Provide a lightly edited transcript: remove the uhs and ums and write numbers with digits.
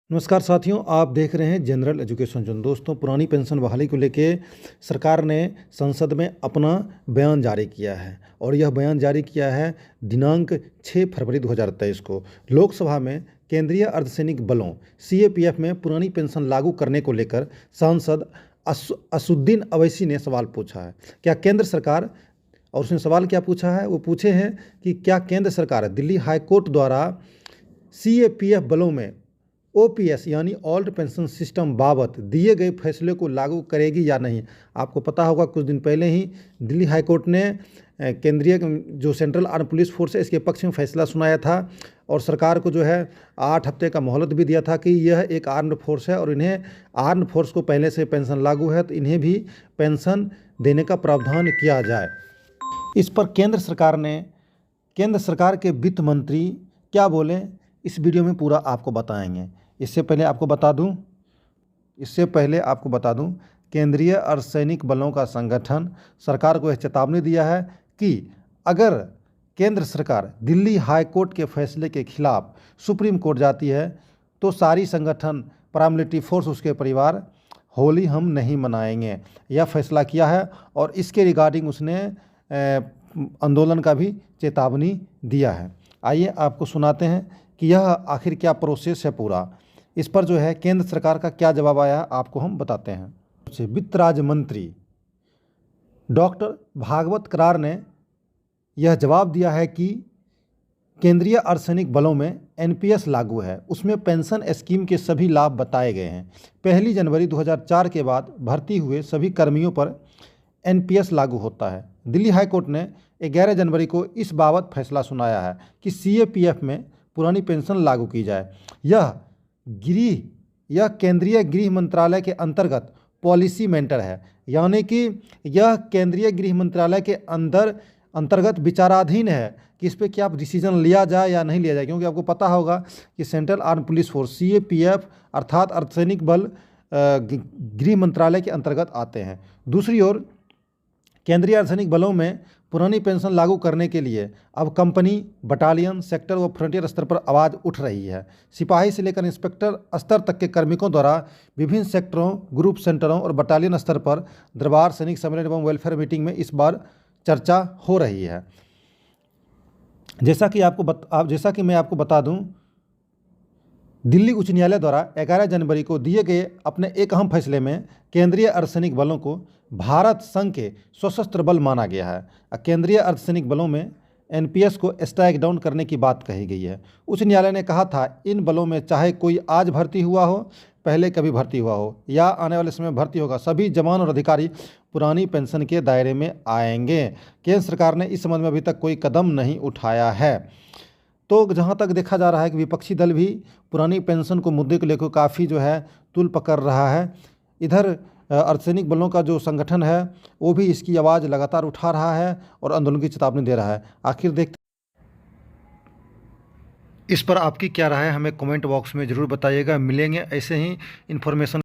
नमस्कार साथियों, आप देख रहे हैं जनरल एजुकेशन जोन। दोस्तों, पुरानी पेंशन बहाली को लेके सरकार ने संसद में अपना बयान जारी किया है और यह बयान जारी किया है दिनांक 6 फरवरी 2023 को। लोकसभा में केंद्रीय अर्धसैनिक बलों सीएपीएफ में पुरानी पेंशन लागू करने को लेकर सांसद असुद्दीन अवैसी ने सवाल पूछा है। क्या केंद्र सरकार, और उसने सवाल क्या पूछा है, वो पूछे हैं कि क्या केंद्र सरकार दिल्ली हाईकोर्ट द्वारा सीएपीएफ बलों में ओपीएस यानी ओल्ड पेंशन सिस्टम बाबत दिए गए फैसले को लागू करेगी या नहीं। आपको पता होगा, कुछ दिन पहले ही दिल्ली हाईकोर्ट ने केंद्रीय जो सेंट्रल आर्म पुलिस फोर्स है इसके पक्ष में फैसला सुनाया था और सरकार को जो है 8 हफ्ते का मोहलत भी दिया था कि यह एक आर्म्ड फोर्स है और इन्हें आर्म्ड फोर्स को पहले से पेंशन लागू है तो इन्हें भी पेंशन देने का प्रावधान किया जाए। इस पर केंद्र सरकार के वित्त मंत्री क्या बोले, इस वीडियो में पूरा आपको बताएंगे। इससे पहले आपको बता दूं केंद्रीय अर्धसैनिक बलों का संगठन सरकार को यह चेतावनी दिया है कि अगर केंद्र सरकार दिल्ली हाई कोर्ट के फैसले के खिलाफ सुप्रीम कोर्ट जाती है तो सारी संगठन, पैरामिलिट्री फोर्स, उसके परिवार होली हम नहीं मनाएंगे। यह फैसला किया है और इसके रिगार्डिंग उसने आंदोलन का भी चेतावनी दिया है। आइए आपको सुनाते हैं कि यह आखिर क्या प्रोसेस है पूरा। इस पर जो है केंद्र सरकार का क्या जवाब आया आपको हम बताते हैं। वित्त राज्य मंत्री डॉक्टर भागवत करार ने यह जवाब दिया है कि केंद्रीय अर्धसैनिक बलों में एनपीएस लागू है, उसमें पेंशन स्कीम के सभी लाभ बताए गए हैं। 1 जनवरी 2004 के बाद भर्ती हुए सभी कर्मियों पर एनपीएस लागू होता है। दिल्ली हाईकोर्ट ने 11 जनवरी को इस बाबत फैसला सुनाया है कि सीएपीएफ में पुरानी पेंशन लागू की जाए। यह केंद्रीय गृह मंत्रालय के अंतर्गत पॉलिसी मैटर है, यानी कि यह केंद्रीय गृह मंत्रालय के अंतर्गत विचाराधीन है कि इस पर क्या डिसीजन लिया जाए या नहीं लिया जाए, क्योंकि आपको पता होगा कि central arm police force CAPF अर्थात अर्धसैनिक बल गृह मंत्रालय के अंतर्गत आते हैं। दूसरी ओर केंद्रीय अर्धसैनिक बलों में पुरानी पेंशन लागू करने के लिए अब कंपनी, बटालियन, सेक्टर व फ्रंटियर स्तर पर आवाज़ उठ रही है। सिपाही से लेकर इंस्पेक्टर स्तर तक के कार्मिकों द्वारा विभिन्न सेक्टरों, ग्रुप सेंटरों और बटालियन स्तर पर दरबार, सैनिक सम्मेलन एवं वेलफेयर मीटिंग में इस बार चर्चा हो रही है। जैसा कि मैं आपको बता दूं, दिल्ली उच्च न्यायालय द्वारा 11 जनवरी को दिए गए अपने एक अहम फैसले में केंद्रीय अर्धसैनिक बलों को भारत संघ के सशस्त्र बल माना गया है। केंद्रीय अर्धसैनिक बलों में एनपीएस को स्ट्राइक डाउन करने की बात कही गई है। उच्च न्यायालय ने कहा था इन बलों में चाहे कोई आज भर्ती हुआ हो, पहले कभी भर्ती हुआ हो या आने वाले समय भर्ती होगा, सभी जवान और अधिकारी पुरानी पेंशन के दायरे में आएंगे। केंद्र सरकार ने इस संबंध में अभी तक कोई कदम नहीं उठाया है। तो जहाँ तक देखा जा रहा है कि विपक्षी दल भी पुरानी पेंशन को मुद्दे को लेकर काफ़ी जो है तुल पकड़ रहा है। इधर अर्धसैनिक बलों का जो संगठन है वो भी इसकी आवाज़ लगातार उठा रहा है और आंदोलन की चेतावनी दे रहा है। आखिर देखते इस पर आपकी क्या राय है, हमें कमेंट बॉक्स में ज़रूर बताइएगा। मिलेंगे ऐसे ही इन्फॉर्मेशन